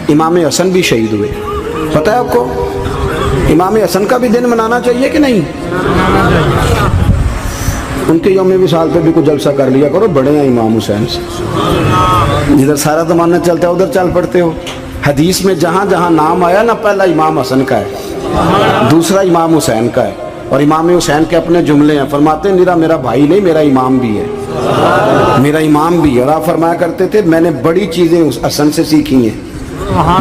امام حسن بھی شہید ہوئے. پتہ ہے آپ کو امام حسن کا بھی دن منانا چاہیے کہ نہیں؟ ان کے یوم وصال پہ بھی کوئی جلسہ کر لیا کرو، بڑے ہیں امام حسین سے. جدھر سارا زمانہ چلتا ہے ادھر چل پڑتے ہو. حدیث میں جہاں جہاں نام آیا نا، پہلا امام حسن کا ہے، دوسرا امام حسین کا ہے، اور امام حسین کے اپنے جملے ہیں. فرماتے ہیں میرا بھائی نہیں، میرا امام بھی ہے، میرا امام بھی ہے. اور آپ فرمایا کرتے تھے میں نے بڑی چیزیں اس حسن سے سیکھی ہیں.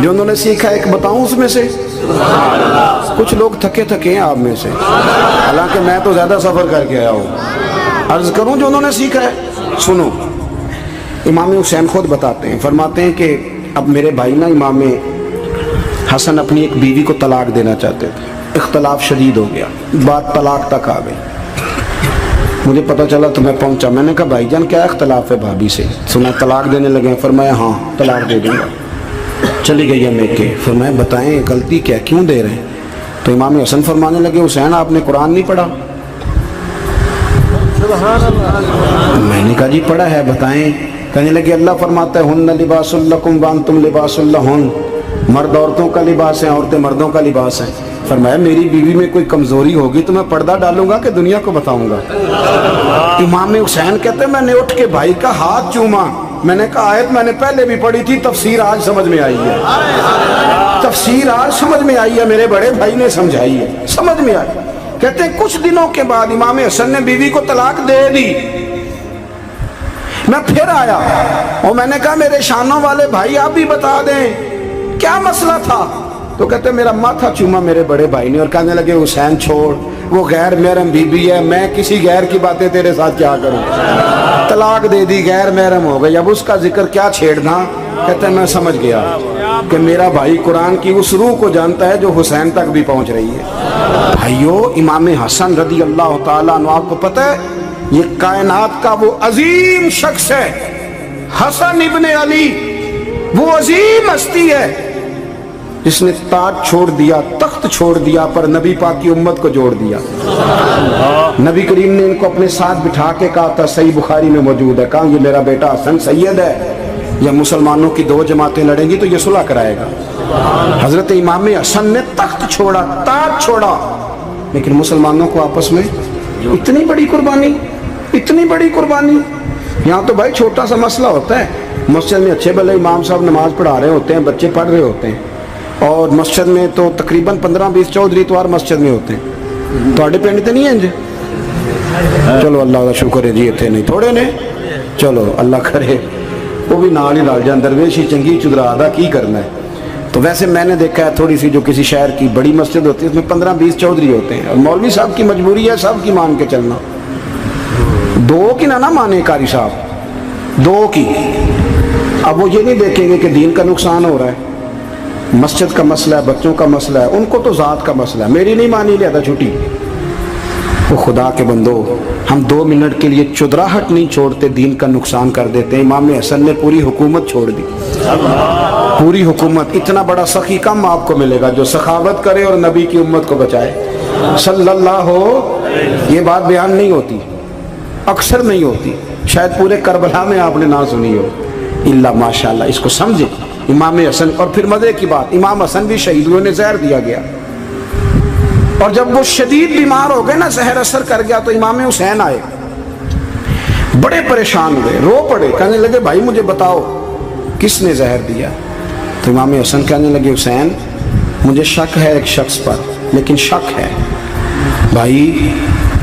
جو انہوں نے سیکھا ایک بتاؤں اس میں سے؟ کچھ لوگ تھکے ہیں آپ میں سے، حالانکہ میں تو زیادہ سفر کر کے آیا ہوں. عرض کروں جو انہوں نے سیکھا ہے، سنو. امام حسین خود بتاتے ہیں، فرماتے ہیں کہ اب میرے بھائی نا امام حسن اپنی ایک بیوی کو طلاق دینا چاہتے تھے. اختلاف شدید ہو گیا، بات طلاق تک آ گئی. مجھے پتہ چلا تو میں پہنچا. میں نے کہا بھائی جان کیا اختلاف ہے بھابھی سے؟ سنا طلاق دینے لگے. فرمایا ہاں طلاق دے دوں گا. چلی گئی ہے میکے. فرمایا بتائیں غلطی کیا، کیوں دے رہے ہیں؟ تو امام حسن فرمانے لگے حسین آپ نے قرآن نہیں پڑھا؟ میں نے کہا جی پڑھا ہے، بتائیں. کہنے لگے اللہ فرماتا ہے ہن لباس لکم وانتم لباس لہن، مرد عورتوں کا لباس ہے، عورتیں مردوں کا لباس ہیں. فرمایا میری بیوی میں کوئی کمزوری ہوگی تو میں پردہ ڈالوں گا کہ دنیا کو بتاؤں گا؟ امام حسین کہتے ہیں میں نے اٹھ کے بھائی کا ہاتھ چوما. میں نے کہا آیت میں نے پہلے بھی پڑھی تھی، تفسیر آج سمجھ میں آئی ہے، تفسیر آج سمجھ میں آئی ہے، میرے بڑے بھائی نے سمجھائی ہے، سمجھ میں آئی. کہتے ہیں کچھ دنوں کے بعد امام حسن نے بیوی کو طلاق دے دی. میں پھر آیا اور میں نے کہا میرے شانوں والے بھائی آپ بھی بتا دیں کیا مسئلہ تھا. تو کہتے ہیں میرا ماتھا چوما میرے بڑے بھائی نے اور کہنے لگے حسین چھوڑ، وہ غیر محرم بیوی ہے، میں کسی غیر کی باتیں تیرے ساتھ کیا کروں؟ طلاق دے دی، غیر محرم ہو گئی، اب اس کا ذکر کیا چھیڑنا. کہتے ہیں میں سمجھ گیا کہ میرا بھائی قرآن کی اس روح کو جانتا ہے جو حسین تک بھی پہنچ رہی ہے. بھائیو امام حسن رضی اللہ تعالیٰ عنہ آپ کو پتہ ہے یہ کائنات کا وہ عظیم شخص ہے. حسن ابن علی وہ عظیم ہستی ہے جس نے تاج چھوڑ دیا، تخت چھوڑ دیا، پر نبی پاک کی امت کو جوڑ دیا. نبی کریم نے ان کو اپنے ساتھ بٹھا کے کہا تھا، صحیح بخاری میں موجود ہے، کہا یہ میرا بیٹا حسن سید ہے، یا مسلمانوں کی دو جماعتیں لڑیں گی تو یہ صلح کرائے گا. حضرت امام حسن نے تخت چھوڑا، تاج چھوڑا، لیکن مسلمانوں کو آپس میں اتنی بڑی قربانی، اتنی بڑی قربانی. یہاں تو بھائی چھوٹا سا مسئلہ ہوتا ہے، مسجد میں اچھے بھلے امام صاحب نماز پڑھا رہے ہوتے ہیں، بچے پڑھ رہے ہوتے ہیں، اور مسجد میں تو تقریباً 15-20 چودھری اتوار مسجد میں ہوتے ہیں. تھوڑے پنڈ تو نہیں ہیں جی؟ چلو اللہ کا شکر ہے جی، اتنے نہیں تھوڑے نے، چلو اللہ کرے وہ بھی نال ہی لال جان. درویشی چنگی چدرا ادا کی کرنا ہے. تو ویسے میں نے دیکھا ہے تھوڑی سی جو کسی شہر کی بڑی مسجد ہوتی ہے اس میں 15-20 چودھری ہوتے ہیں، اور مولوی صاحب کی مجبوری ہے سب کی مان کے چلنا. دو کی نہ مانے قاری صاحب، دو کی. اب وہ یہ نہیں دیکھیں گے کہ دین کا نقصان ہو رہا ہے، مسجد کا مسئلہ ہے، بچوں کا مسئلہ ہے، ان کو تو ذات کا مسئلہ ہے. میری نہیں مانی لیا تھا چھٹی. وہ خدا کے بندو ہم 2 منٹ کے لیے چدراہٹ نہیں چھوڑتے، دین کا نقصان کر دیتے ہیں. امام حسن نے پوری حکومت چھوڑ دی، پوری حکومت. اتنا بڑا سخی کم آپ کو ملے گا جو سخاوت کرے اور نبی کی امت کو بچائے صلی اللہ ہو. یہ بات بیان نہیں ہوتی، اکثر نہیں ہوتی، شاید پورے کربلا میں آپ نے نہ سنی ہو الا ماشاءاللہ. اس کو سمجھے امام حسن. اور پھر مزے کی بات، امام حسن بھی شہید ہوئے، انہیں زہر دیا گیا، اور جب وہ شدید بیمار ہو گئے نا، زہر اثر کر گیا، تو امام حسین آئے، بڑے پریشان ہوئے، رو پڑے، کہنے لگے بھائی مجھے بتاؤ کس نے زہر دیا. تو امام حسن کہنے لگے حسین مجھے شک ہے ایک شخص پر، لیکن شک ہے بھائی،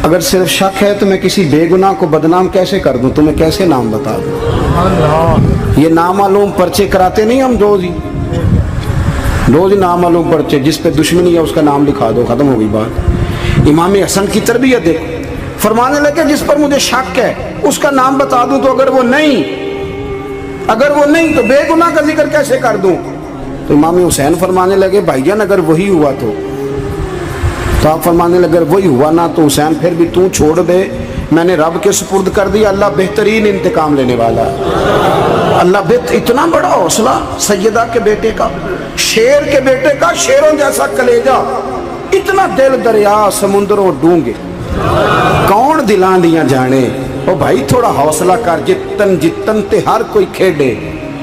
اگر صرف شک ہے تو میں کسی بے گناہ کو بدنام کیسے کر دوں، تمہیں کیسے نام بتا دوں. یہ نامعلوم پرچے کراتے نہیں ہم روز ہی نامعلوم پرچے، جس پہ دشمنی ہے اس کا نام لکھا دو، ختم ہو گئی بات. امام حسن کی تربیت دیکھو، فرمانے لگے جس پر مجھے شک ہے اس کا نام بتا دوں، تو اگر وہ نہیں تو بے گناہ کا ذکر کیسے کر دوں. تو امام حسین فرمانے لگے بھائی جان اگر وہی ہوا تو آپ فرمانے لگے اگر وہی ہوا نا تو حسین پھر بھی تو چھوڑ دے، میں نے رب کے سپرد کر دیا، اللہ بہترین انتقام لینے والا. اللہ اتنا بڑا حوصلہ سیدہ کے بیٹے کا، شیر کے بیٹے کا، شیروں جیسا کلیجہ، اتنا دل دریا سمندروں ڈونگے، کون دلان دیاں جانے. او بھائی تھوڑا حوصلہ کر، جتن تے ہر کوئی کھیڑے،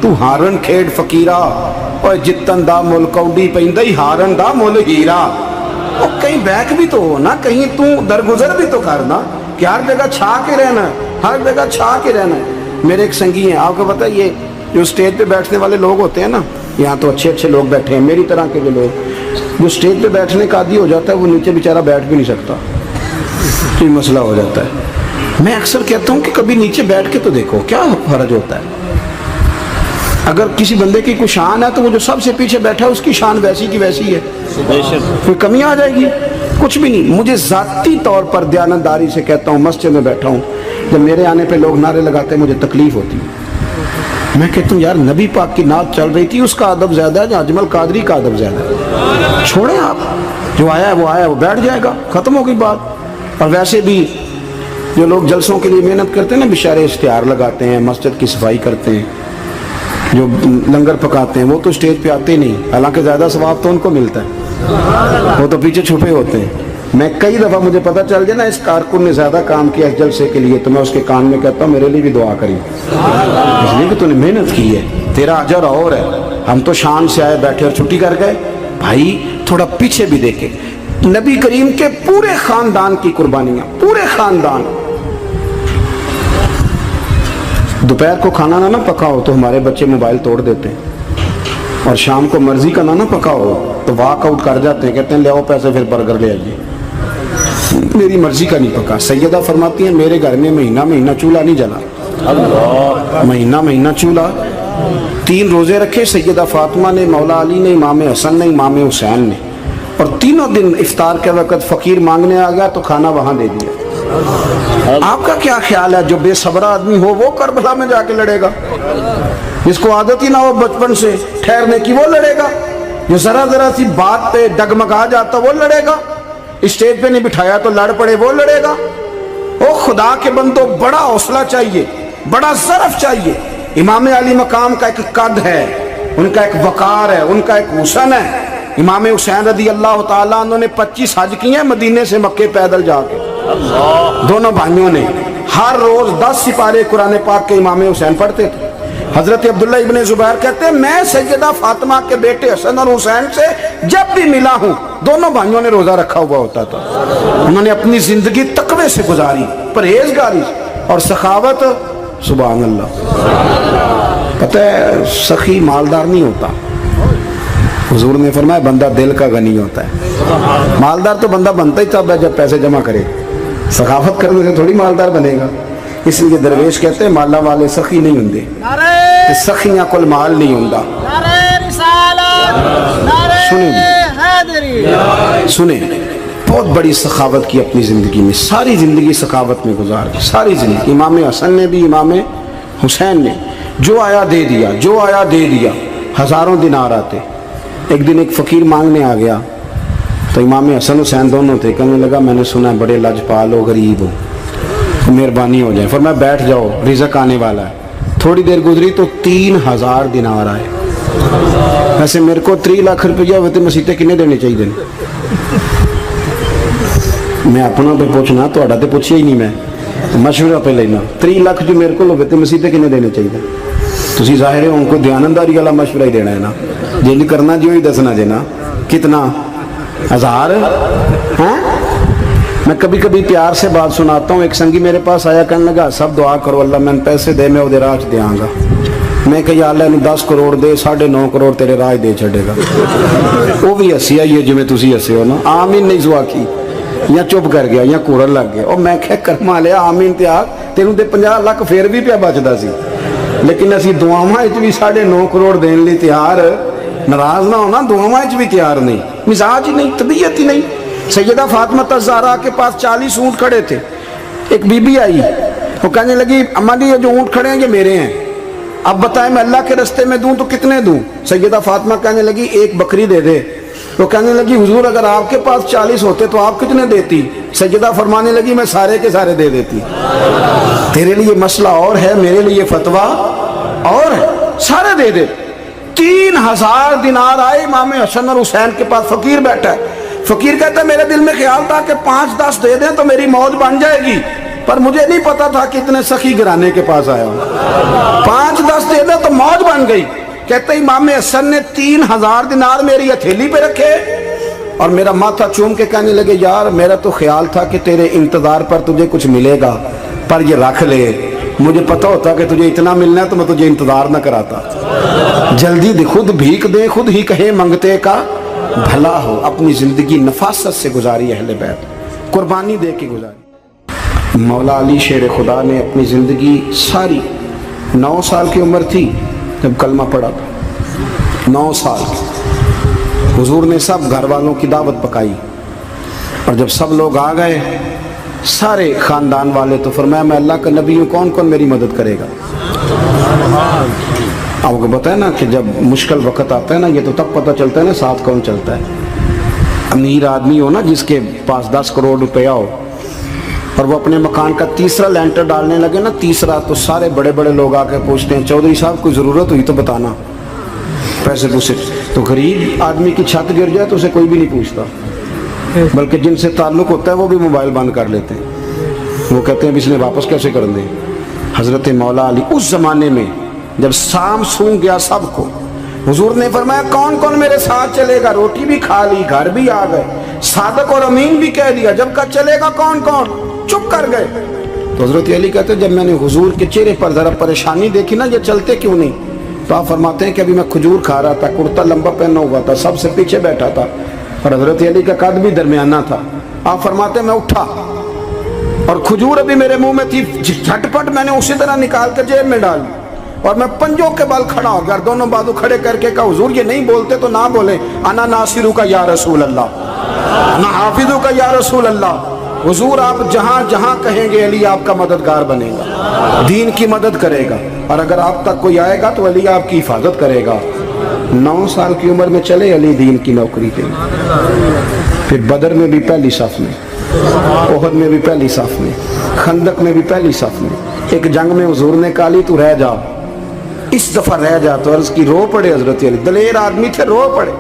تو ہارن کھیڑ فقیرہ، اور جتن دا مل کوڈی پیندا ہی ہارن دا مل ہیرا. اور کہیں بیک بھی تو ہو نا, کہیں تو درگزر بھی تو کرنا کہ ہر جگہ چھا کے رہنا ہے, ہر جگہ چھا کے رہنا ہے. میرے ایک سنگی ہیں, آپ کو پتہ ہے یہ جو اسٹیج پہ بیٹھنے والے لوگ ہوتے ہیں نا, یہاں تو اچھے اچھے لوگ بیٹھے ہیں میری طرح کے جو لوگ, جو اسٹیج پہ بیٹھنے کا عادی ہو جاتا ہے وہ نیچے بیچارہ بیٹھ بھی نہیں سکتا, یہ مسئلہ ہو جاتا ہے. میں اکثر کہتا ہوں کہ کبھی نیچے بیٹھ کے تو دیکھو کیا فرق ہوتا ہے. اگر کسی بندے کی کوئی شان ہے تو وہ جو سب سے پیچھے بیٹھا ہے اس کی شان ویسی کی ویسی ہے, کوئی کمی آ جائے گی؟ کچھ بھی نہیں. مجھے ذاتی طور پر دیانتداری سے کہتا ہوں, مسجد میں بیٹھا ہوں, جب میرے آنے پہ لوگ نعرے لگاتے ہیں مجھے تکلیف ہوتی ہے. میں کہتا ہوں یار نبی پاک کی نعت چل رہی تھی, اس کا ادب زیادہ ہے یا اجمل قادری کا ادب زیادہ ہے؟ چھوڑیں آپ, جو آیا ہے وہ بیٹھ جائے گا, ختم ہو گئی بات. اور ویسے بھی جو لوگ جلسوں کے لیے محنت کرتے ہیں نا, بیچارے اشتہار لگاتے ہیں, مسجد کی صفائی کرتے ہیں, جو لنگر پکاتے ہیں, وہ تو اسٹیج پہ آتے ہی نہیں, حالانکہ زیادہ ثواب تو ان کو ملتا ہے, وہ تو پیچھے چھپے ہوتے ہیں. میں کئی دفعہ مجھے پتہ چل جائے نا اس کارکن نے زیادہ کام کیا اس جلسے کے لیے, تو میں اس کے کان میں کہتا ہوں میرے لیے بھی دعا کری, اس لیے کہ تو نے محنت کی ہے, تیرا اجر اور ہے. ہم تو شان سے آئے بیٹھے اور چھٹی کر گئے. بھائی تھوڑا پیچھے بھی دیکھے, نبی کریم کے پورے خاندان کی قربانیاں, پورے خاندان. دوپہر کو کھانا نہ پکاؤ تو ہمارے بچے موبائل توڑ دیتے ہیں, اور شام کو مرضی کا نہ پکاؤ تو واک آؤٹ کر جاتے ہیں, کہتے ہیں لے آؤ پیسے پھر برگر لے آئیے, میری مرضی کا نہیں پکا. سیدہ فرماتی ہیں میرے گھر میں مہینہ چولہا نہیں جلا, مہینہ چولہا. 3 روزے رکھے سیدہ فاطمہ نے, مولا علی نے, امام حسن نے, امام حسین نے, اور تینوں دن افطار کے وقت فقیر مانگنے آ گیا تو کھانا وہاں دے دیا. آپ کا کیا خیال ہے جو بے صبرا آدمی ہو وہ کربلا میں جا کے لڑے گا؟ جس کو عادت ہی نہ ہو بچپن سے ٹھہرنے کی وہ لڑے گا؟ جو ذرا سی بات پہ ڈگمگا جاتا وہ لڑے گا؟ اسٹیج پہ نہیں بٹھایا تو لڑ پڑے وہ لڑے گا؟ او خدا کے بندو, بڑا حوصلہ چاہیے, بڑا ظرف چاہیے. امام علی مقام کا ایک قد ہے, ان کا ایک وقار ہے, ان کا ایک حسن ہے. امام حسین رضی اللہ تعالیٰ عنہ نے 25 حج کیے ہیں مدینے سے مکے پیدل جا کے, دونوں بھائیوں نے. ہر روز 10 سپارے قرآن پاک کے امام حسین پڑھتے تھے. حضرت عبداللہ ابن زبیر کہتے ہیں میں سیدہ فاطمہ کے بیٹے حسن اور حسین سے جب بھی ملا ہوں دونوں بھائیوں نے روزہ رکھا ہوا ہوتا تھا. انہوں نے اپنی زندگی تقوی سے گزاری, پرہیزگاری اور سخاوت. سبحان اللہ. پتہ ہے سخی مالدار نہیں ہوتا, حضور نے فرمایا بندہ دل کا غنی ہوتا ہے. مالدار تو بندہ بنتا ہی تب ہے جب پیسے جمع کرے, سخاوت کرنے سے تھوڑی مالدار بنے گا. اس لیے درویش کہتے ہیں مالا والے سخی نہیں ہوندے, سخیاں کل مال نہیں ہوندا. سنیں بہت بڑی سخاوت کی اپنی زندگی میں, ساری زندگی سخاوت میں گزار دی, ساری زندگی. امام حسن نے بھی, امام حسین نے جو آیا دے دیا, جو آیا دے دیا. ہزاروں دینار آتے. ایک دن ایک فقیر مانگنے آ گیا تو امام حسن حسین دونوں تھے, کہنے لگا میں نے سنا ہے بڑے لاجپال ہو, غریب ہو, مہربانی ہو جائے. فرمایا بیٹھ جاؤ رزق آنے والا ہے. تھوڑی دیر گزری تو 3000 دینار آئے. ویسے میرے کو 3 لاکھ روپیہ ہوتے مسیطے کنے دینے چاہیے؟ میں اپنا پہ پوچھنا, تو اڈا تے پوچھیا ہی نہیں, میں مشورہ پہ لینا. 3 لاکھ جو میرے کو ہوتے مسیطے کنے دینے چاہیے؟ تسی ظاہر ہے ان کو دیانتداری والا مشورہ ہی دینا ہے نا, جی کرنا جو ہی دسنا دینا. کتنا 1000؟ ہاں میں کبھی کبھی پیار سے بات سناتا ہوں. ایک سنگی میرے پاس آیا, کہنے لگا سب دعا کرو اللہ میں پیسے دے, میں وہ راج دیاں گا. میں کہ یا اللہ 10 کروڑ دے, 9.5 کروڑ تیرے راج دے چھڑے گا. وہ بھی ہسی آئی ہے جی میں تسی ہسے ہو نا. آمین نہیں سوا کی, یا چپ کر گیا یا کورن لگ گیا. اور میں کہ کرما لیا آمین تے آگ, تینوں تے 50 لاکھ پھر بھی پیا بچدا سی, لیکن اسی دعاواں وچ بھی 9.5 کروڑ دین لئی تیار, ناراض نہ ہونا, دعاواں وچ بھی تیار نہیں, مزاج ہی نہیں, طبیعت ہی نہیں. سیدہ فاطمہ الزہرا کے پاس 40 اونٹ کھڑے تھے. ایک بی بی آئی, وہ کہنے لگی اماں جی یہ جو اونٹ کھڑے ہیں یہ میرے ہیں, اب بتائیں میں اللہ کے رستے میں دوں تو کتنے دوں؟ سیدہ فاطمہ کہنے لگی 1 بکری دے دے. وہ کہنے لگی حضور اگر آپ کے پاس 40 ہوتے تو آپ کتنے دیتی؟ سیدہ فرمانے لگی میں سارے کے سارے دے دیتی. تیرے لیے مسئلہ اور ہے, میرے لیے فتویٰ اور ہے, سارے دے دے. 3000 دینار آئے. امام حسن اور حسین کے پاس فقیر بیٹھا ہے. فقیر کہتا ہے میرے دل میں خیال تھا کہ 5-10 دے دیں تو میری موت بن جائے گی, پر مجھے نہیں پتا تھا کہ اتنے سخی گھرانے کے پاس آیا ہوں. 5-10 دے دیں تو موت بن گئی. کہتے امام حسن نے 3000 دینار میری ہتھیلی پہ رکھے اور میرا ماتھا چوم کے کہنے لگے یار میرا تو خیال تھا کہ تیرے انتظار پر تجھے کچھ ملے گا، پر یہ رکھ لے، مجھے پتہ ہوتا کہ تجھے اتنا ملنا ہے تو میں تجھے انتظار نہ کراتا۔ جلدی دے، خود بھیک دے، خود ہی کہے منگتے کا بھلا ہو۔ اپنی زندگی نفاست سے گزاری اہل بیت، قربانی دے کے گزاری۔ مولا علی شیر خدا نے اپنی زندگی ساری 9 سال کی عمر تھی جب کلمہ پڑھا تھا، 9 سال کی۔ حضور نے سب گھر والوں کی دعوت پکائی اور جب سب لوگ آ گئے سارے خاندان والے، تو فرمایا میں اللہ کا نبی ہوں، کون کون میری مدد کرے گا؟ آپ کو پتہ ہے نا کہ جب مشکل وقت آتا ہے نا، یہ تو تب پتہ چلتا ہے نا ساتھ کون چلتا ہے۔ امیر آدمی ہو نا جس کے پاس 10 کروڑ روپیہ ہو اور وہ اپنے مکان کا تیسرا لینٹر ڈالنے لگے نا، تیسرا، تو سارے بڑے بڑے لوگ آ کے پوچھتے ہیں چودھری صاحب کوئی ضرورت ہوئی تو بتانا، پیسے پوچھے۔ تو غریب آدمی کی چھت گر جائے تو اسے کوئی بھی نہیں پوچھتا، بلکہ جن سے تعلق ہوتا ہے وہ بھی موبائل بند کر لیتے ہیں، وہ کہتے ہیں اب اس نے واپس کیسے کر دیں۔ حضرت مولا علی اس زمانے میں جب سام سونگ گیا سب کو، حضور نے فرمایا کون کون میرے ساتھ چلے گا؟ روٹی بھی کھا لی، گھر بھی آ گئے، صادق اور امین بھی کہہ دیا، جب کا چلے گا کون کون؟ چپ کر گئے۔ تو حضرت علی کہتے جب میں نے حضور کے چہرے پر ذرا پریشانی دیکھی نا، یہ چلتے کیوں نہیں؟ تو آپ فرماتے ہیں کہ ابھی میں کھجور کھا رہا تھا، کرتا لمبا پہنا ہوا تھا، سب سے پیچھے بیٹھا تھا اور حضرت علی کا قد بھی درمیانہ تھا۔ آپ فرماتے ہیں میں اٹھا اور کھجور ابھی میرے منہ میں تھی، جھٹ پٹ میں نے اسی طرح نکال کر جیب میں ڈال اور میں پنجوں کے بل کھڑا ہو گیا، دونوں بازو کھڑے کر کے کہا حضور یہ نہیں بولتے تو نہ بولے، انا ناصرو کا یا رسول اللہ، انا حافظو کا یا رسول اللہ۔ حضور آپ جہاں جہاں کہیں گے علی آپ کا مددگار بنے گا، دین کی مدد کرے گا، اور اگر آپ تک کوئی آئے گا تو علی آپ کی حفاظت کرے گا۔ 9 سال کی عمر میں چلے علی دین کی نوکری پہ، پھر بدر میں بھی پہلی صف میں، احد میں بھی پہلی صف میں، خندق میں بھی پہلی صف میں۔ ایک جنگ میں حضور نے کہا علی تو رہ جا، اس دفعہ رہ جا، تو عرض کی رو پڑے حضرت علی، دلیر آدمی تھے، رو پڑے،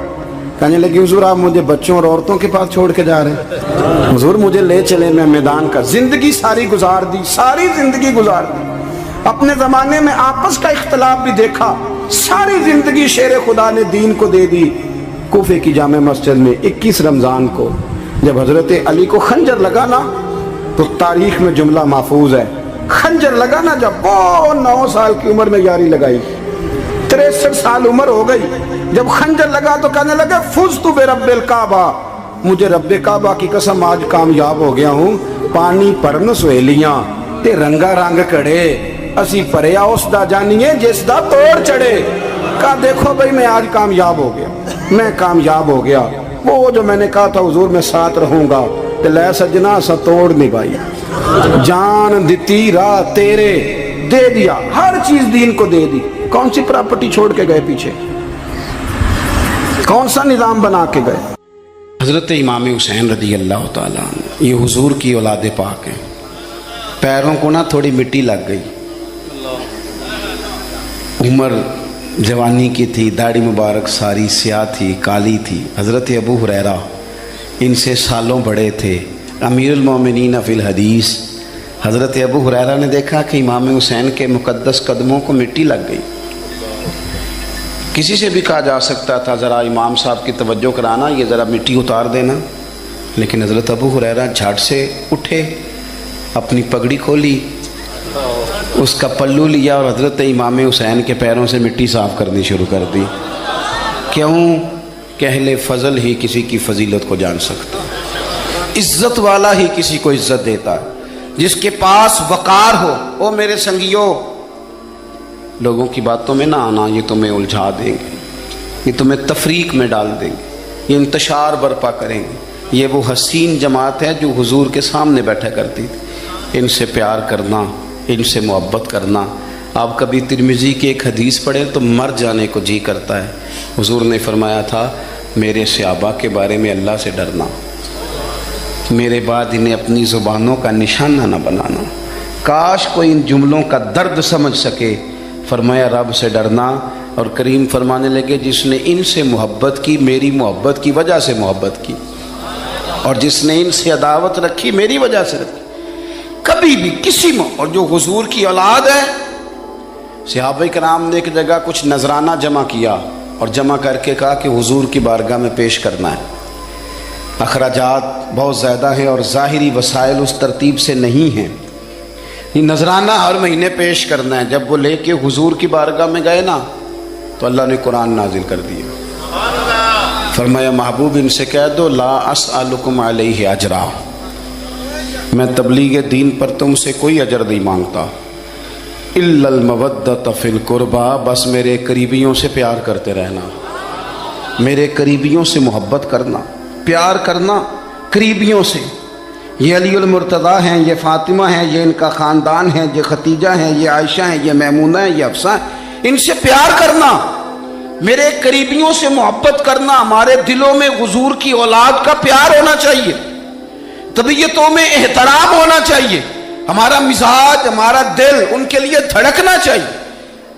کہنے لگے حضور آپ مجھے بچوں اور عورتوں کے پاس چھوڑ کے جا رہے ہیں؟ حضور مجھے لے چلے، میں میدان کا زندگی ساری گزار دی، ساری زندگی گزار دی، اپنے زمانے میں آپس کا اختلاف بھی دیکھا، ساری زندگی شیر خدا نے دین کو دے دی۔ کوفے کی جامع مسجد میں 21 رمضان کو جب حضرت علی کو خنجر لگا نا، تو تاریخ میں جملہ محفوظ ہے، خنجر لگا نا جب، وہ 9 سال کی عمر میں یاری لگائی، 63 سال عمر ہو گئی، جب خنجر لگا تو کہنے لگے فزت برب الکعبہ، مجھے رب کعبہ کی قسم آج کامیاب ہو گیا ہوں، پانی پرن سہیلیاں تے رنگا رنگ کڑے، اسی پریا اس دا جانیے جس دا توڑ چڑھے۔ کہا دیکھو بھائی میں آج کامیاب ہو گیا، میں کامیاب ہو گیا، وہ جو میں نے کہا تھا حضور میں ساتھ رہوں گا، تے لے سجنا سا توڑ نبھائی، جان دیتی راہ تیرے، دے دیا ہر چیز دین کو دے دی۔ کون سی پراپرٹی چھوڑ کے گئے پیچھے؟ کون سا نظام بنا کے گئے؟ حضرت امام حسین رضی اللہ تعالیٰ عنہ، یہ حضور کی اولاد پاک ہیں، پیروں کو نہ تھوڑی مٹی لگ گئی، عمر جوانی کی تھی، داڑھی مبارک ساری سیاہ تھی، کالی تھی۔ حضرت ابو ہریرہ ان سے سالوں بڑے تھے، امیر المومنین فی الحدیث۔ حضرت ابو ہریرہ نے دیکھا کہ امام حسین کے مقدس قدموں کو مٹی لگ گئی۔ کسی سے بھی کہا جا سکتا تھا ذرا امام صاحب کی توجہ کرانا، یہ ذرا مٹی اتار دینا، لیکن حضرت ابو ہریرہ جھٹ سے اٹھے، اپنی پگڑی کھولی، اس کا پلو لیا اور حضرت امام حسین کے پیروں سے مٹی صاف کرنی شروع کر دی۔ کیوں کہ اہل فضل ہی کسی کی فضیلت کو جان سکتا، عزت والا ہی کسی کو عزت دیتا، جس کے پاس وقار ہو۔ او میرے سنگیو، لوگوں کی باتوں میں نہ آنا، یہ تمہیں الجھا دیں گے، یہ تمہیں تفریق میں ڈال دیں گے، یہ انتشار برپا کریں گے۔ یہ وہ حسین جماعت ہے جو حضور کے سامنے بیٹھا کرتی تھی۔ ان سے پیار کرنا، ان سے محبت کرنا۔ آپ کبھی ترمذی کی ایک حدیث پڑھیں تو مر جانے کو جی کرتا ہے۔ حضور نے فرمایا تھا میرے صحابہ کے بارے میں اللہ سے ڈرنا، میرے بعد انہیں اپنی زبانوں کا نشانہ نہ بنانا۔ کاش کوئی ان جملوں کا درد سمجھ سکے۔ فرمایا رب سے ڈرنا، اور کریم فرمانے لگے جس نے ان سے محبت کی میری محبت کی وجہ سے محبت کی، اور جس نے ان سے عداوت رکھی میری وجہ سے رکھی۔ کبھی بھی کسی اور جو حضور کی اولاد ہے صحابہ کرام نے ایک جگہ کچھ نذرانہ جمع کیا اور جمع کر کے کہا کہ حضور کی بارگاہ میں پیش کرنا ہے. اخراجات بہت زیادہ ہیں اور ظاہری وسائل اس ترتیب سے نہیں ہیں. یہ نذرانہ ہر مہینے پیش کرنا ہے. جب وہ لے کے حضور کی بارگاہ میں گئے نا تو اللہ نے قرآن نازل کر دیا. فرمایا محبوب ان سے کہہ دو لا اسألکم علیہ اجرا، میں تبلیغ دین پر تم سے کوئی اجر نہیں مانگتا. الا المودۃ فی القربى، بس میرے قریبیوں سے پیار کرتے رہنا، میرے قریبیوں سے محبت کرنا، پیار کرنا قریبیوں سے. یہ علی المرتضیٰ ہیں، یہ فاطمہ ہیں، یہ ان کا خاندان ہے، یہ ختیجہ ہیں، یہ عائشہ ہیں، یہ میمونہ ہیں، یہ حفصہ ہیں. ان سے پیار کرنا، میرے قریبیوں سے محبت کرنا. ہمارے دلوں میں حضور کی اولاد کا پیار ہونا چاہیے، طبیعتوں میں احترام ہونا چاہیے. ہمارا مزاج، ہمارا دل ان کے لیے دھڑکنا چاہیے.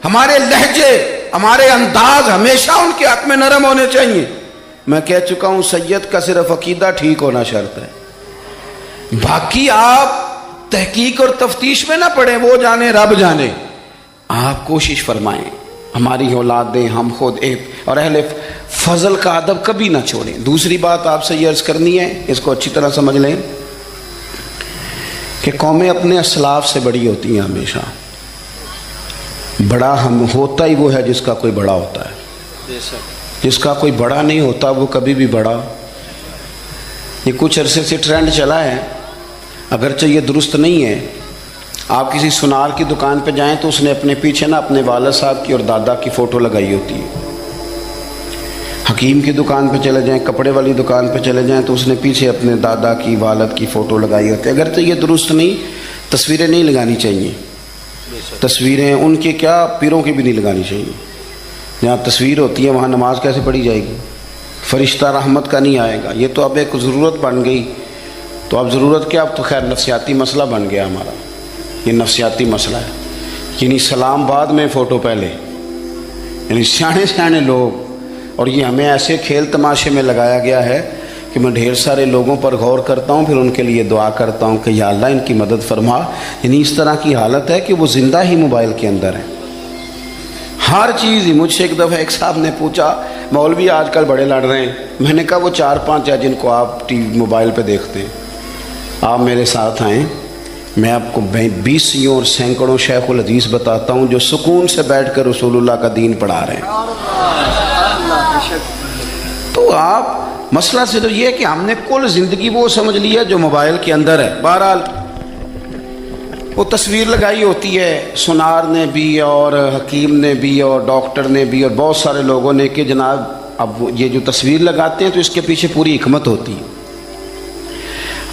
ہمارے لہجے، ہمارے انداز ہمیشہ ان کے حق میں نرم ہونے چاہیے. میں کہہ چکا ہوں سید کا صرف عقیدہ ٹھیک ہونا شرط ہے، باقی آپ تحقیق اور تفتیش میں نہ پڑیں، وہ جانے رب جانے. آپ کوشش فرمائیں ہماری اولادیں، ہم خود اور اہل فضل کا ادب کبھی نہ چھوڑیں. دوسری بات آپ سے یہ عرض کرنی ہے، اس کو اچھی طرح سمجھ لیں کہ قومیں اپنے اسلاف سے بڑی ہوتی ہیں. ہمیشہ بڑا ہم ہوتا ہی وہ ہے جس کا کوئی بڑا ہوتا ہے، جس کا کوئی بڑا نہیں ہوتا وہ کبھی بھی بڑا. یہ کچھ عرصے سے ٹرینڈ چلا ہے، اگرچہ یہ درست نہیں ہے. آپ کسی سنار کی دکان پہ جائیں تو اس نے اپنے پیچھے نا اپنے والد صاحب کی اور دادا کی فوٹو لگائی ہوتی ہے. حکیم کی دکان پہ چلے جائیں، کپڑے والی دکان پہ چلے جائیں تو اس نے پیچھے اپنے دادا کی، والد کی فوٹو لگائی ہوتی ہے. اگرچہ یہ درست نہیں، تصویریں نہیں لگانی چاہیے. تصویریں ان کے کیا، پیروں کی بھی نہیں لگانی چاہیے. جہاں تصویر ہوتی ہے وہاں نماز کیسے پڑھی جائے گی؟ فرشتہ رحمت کا نہیں آئے گا. یہ تو اب ایک ضرورت بن گئی. تو اب ضرورت کیا، اب تو خیر نفسیاتی مسئلہ بن گیا ہمارا. یہ نفسیاتی مسئلہ ہے. یعنی سلام بعد میں فوٹو پہلے، یعنی سیانے سیانے لوگ. اور یہ ہمیں ایسے کھیل تماشے میں لگایا گیا ہے کہ میں ڈھیر سارے لوگوں پر غور کرتا ہوں، پھر ان کے لیے دعا کرتا ہوں کہ یا اللہ ان کی مدد فرما. یعنی اس طرح کی حالت ہے کہ وہ زندہ ہی موبائل کے اندر ہیں. ہر چیز ہی. مجھ سے ایک دفعہ ایک صاحب نے پوچھا مولوی آج کل بڑے لڑ رہے ہیں. میں نے کہا وہ 4-5 ہے جن کو آپ ٹی وی موبائل پہ دیکھتے ہیں. آپ میرے ساتھ آئیں، میں آپ کو 20 اور سینکڑوں شیخ الحدیث بتاتا ہوں جو سکون سے بیٹھ کر رسول اللہ کا دین پڑھا رہے ہیں. تو آپ مسئلہ صرف یہ ہے کہ ہم نے کل زندگی وہ سمجھ لی ہے جو موبائل کے اندر ہے. بہرحال وہ تصویر لگائی ہوتی ہے سنار نے بھی اور حکیم نے بھی اور ڈاکٹر نے بھی اور بہت سارے لوگوں نے کہ جناب اب یہ جو تصویر لگاتے ہیں تو اس کے پیچھے پوری حکمت ہوتی ہے.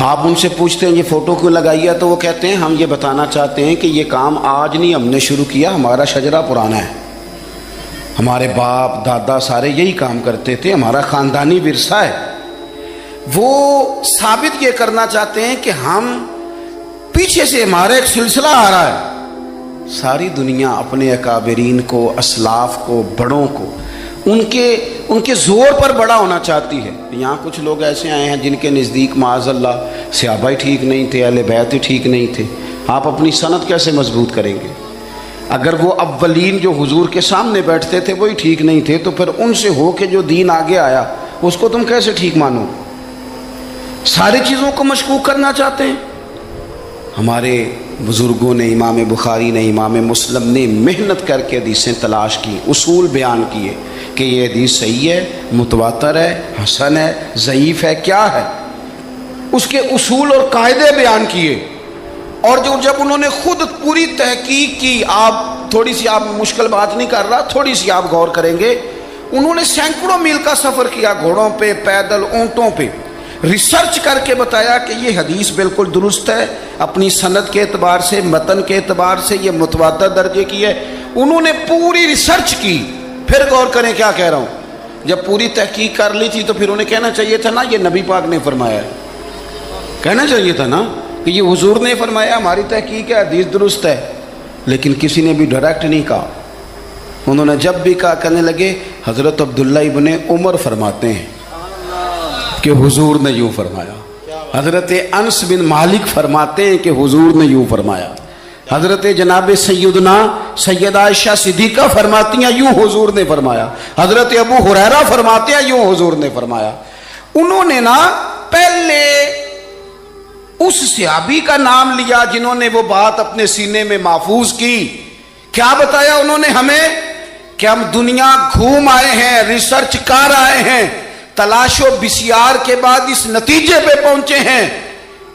آپ ان سے پوچھتے ہیں یہ فوٹو کیوں لگائی ہے تو وہ کہتے ہیں ہم یہ بتانا چاہتے ہیں کہ یہ کام آج نہیں ہم نے شروع کیا، ہمارا شجرہ پرانا ہے. ہمارے باپ دادا سارے یہی کام کرتے تھے، ہمارا خاندانی ورثہ ہے. وہ ثابت یہ کرنا چاہتے ہیں کہ ہم پیچھے سے ہمارا ایک سلسلہ آ رہا ہے. ساری دنیا اپنے اکابرین کو، اسلاف کو، بڑوں کو ان کے زور پر بڑا ہونا چاہتی ہے. یہاں کچھ لوگ ایسے آئے ہیں جن کے نزدیک معاذ اللہ صحابہ ہی ٹھیک نہیں تھے، اہل بیت ہی ٹھیک نہیں تھے. آپ اپنی سند کیسے مضبوط کریں گے؟ اگر وہ اولین جو حضور کے سامنے بیٹھتے تھے وہی ٹھیک نہیں تھے تو پھر ان سے ہو کے جو دین آگے آیا اس کو تم کیسے ٹھیک مانو؟ ساری چیزوں کو مشکوک کرنا چاہتے ہیں. ہمارے بزرگوں نے، امام بخاری نے، امام مسلم نے محنت کر کے حدیثیں تلاش کی، اصول بیان کیے کہ یہ حدیث صحیح ہے، متواتر ہے، حسن ہے، ضعیف ہے، کیا ہے. اس کے اصول اور قاعدے بیان کیے. اور جب انہوں نے خود پوری تحقیق کی، آپ تھوڑی سی، آپ مشکل بات نہیں کر رہا، تھوڑی سی آپ غور کریں گے، انہوں نے سینکڑوں میل کا سفر کیا، گھوڑوں پہ، پیدل، اونٹوں پہ، ریسرچ کر کے بتایا کہ یہ حدیث بالکل درست ہے، اپنی سند کے اعتبار سے، متن کے اعتبار سے یہ متواتر درجے کی ہے. انہوں نے پوری ریسرچ کی. پھر غور کریں کیا کہہ رہا ہوں، جب پوری تحقیق کر لی تھی تو پھر انہیں کہنا چاہیے تھا نا یہ نبی پاک نے فرمایا ہے. کہنا چاہیے تھا نا کہ یہ حضور نے فرمایا، ہماری تحقیق ہے، حدیث درست ہے. لیکن کسی نے بھی ڈائریکٹ نہیں کہا. انہوں نے جب بھی کہا کہنے لگے حضرت عبداللہ ابن عمر فرماتے ہیں کہ حضور نے یوں فرمایا. حضرت انس بن مالک فرماتے ہیں کہ حضور نے یوں فرمایا. حضرت جناب سیدنا سیدہ عائشہ صدیقہ فرماتی ہیں یوں حضور نے فرمایا، حضرت ابو ہریرہ فرماتے ہیں یوں حضور نے فرمایا۔ انہوں نے نا پہلے اس صحابی کا نام لیا جنہوں نے وہ بات اپنے سینے میں محفوظ کی۔ کیا بتایا انہوں نے ہمیں کہ ہم دنیا گھوم آئے ہیں، ریسرچ کر آئے ہیں، تلاش و بسیار کے بعد اس نتیجے پہ پہنچے ہیں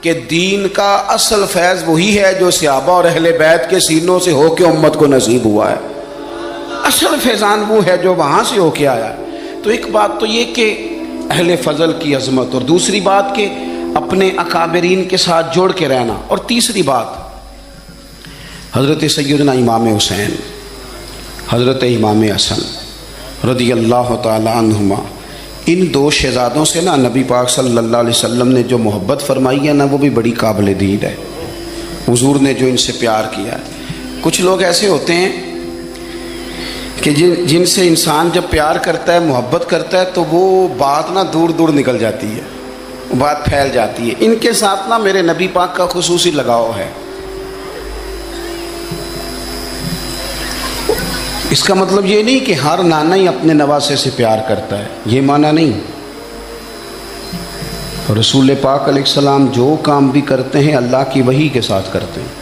کہ دین کا اصل فیض وہی ہے جو صحابہ اور اہل بیت کے سینوں سے ہو کے امت کو نصیب ہوا ہے۔ اصل فیضان وہ ہے جو وہاں سے ہو کے آیا ہے۔ تو ایک بات تو یہ کہ اہل فضل کی عظمت، اور دوسری بات کہ اپنے اکابرین کے ساتھ جوڑ کے رہنا، اور تیسری بات حضرت سیدنا امام حسین، حضرت امام حسن رضی اللہ تعالی عنہما، ان دو شہزادوں سے نا نبی پاک صلی اللہ علیہ وسلم نے جو محبت فرمائی ہے نا وہ بھی بڑی قابل دید ہے۔ حضور نے جو ان سے پیار کیا ہے، کچھ لوگ ایسے ہوتے ہیں کہ جن سے انسان جب پیار کرتا ہے، محبت کرتا ہے، تو وہ بات نا دور دور نکل جاتی ہے، بات پھیل جاتی ہے۔ ان کے ساتھ نا میرے نبی پاک کا خصوصی لگاؤ ہے۔ اس کا مطلب یہ نہیں کہ ہر نانا ہی اپنے نواسے سے پیار کرتا ہے، یہ معنی نہیں۔ رسول پاک علیہ السلام جو کام بھی کرتے ہیں اللہ کی وحی کے ساتھ کرتے ہیں۔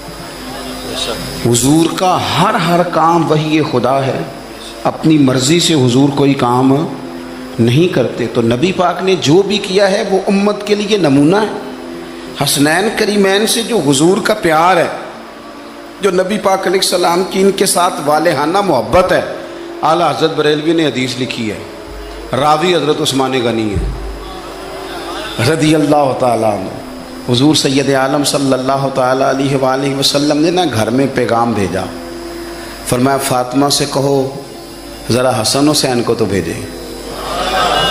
حضور کا ہر کام وحی خدا ہے، اپنی مرضی سے حضور کوئی کام نہیں کرتے۔ تو نبی پاک نے جو بھی کیا ہے وہ امت کے لیے نمونہ ہے۔ حسنین کریمین سے جو حضور کا پیار ہے، جو نبی پاک علیہ السلام کی ان کے ساتھ والہانہ محبت ہے، اعلیٰ حضرت بریلوی نے حدیث لکھی ہے، راوی حضرت عثمان غنی ہے رضی اللہ تعالیٰ عنہ۔ حضور سید عالم صلی اللہ تعالیٰ علیہ وآلہ وسلم نے نا گھر میں پیغام بھیجا، فرمایا فاطمہ سے کہو ذرا حسن حسین کو تو بھیجے۔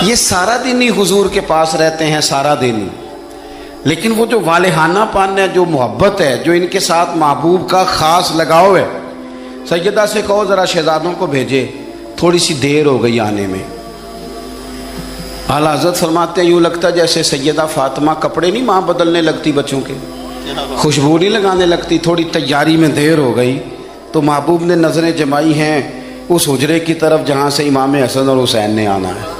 یہ سارا دن ہی حضور کے پاس رہتے ہیں، سارا دن ہی، لیکن وہ جو والہانہ پن ہے، جو محبت ہے، جو ان کے ساتھ محبوب کا خاص لگاؤ ہے، سیدہ سے کہو ذرا شہزادوں کو بھیجے، تھوڑی سی دیر ہو گئی آنے میں۔ اعلیٰ حضرت فرماتے ہیں یوں لگتا جیسے سیدہ فاطمہ کپڑے نہیں ماں بدلنے لگتی بچوں کے، خوشبو نہیں لگانے لگتی، تھوڑی تیاری میں دیر ہو گئی تو محبوب نے نظریں جمائی ہیں اس حجرے کی طرف جہاں سے امام حسن اور حسین نے آنا ہے۔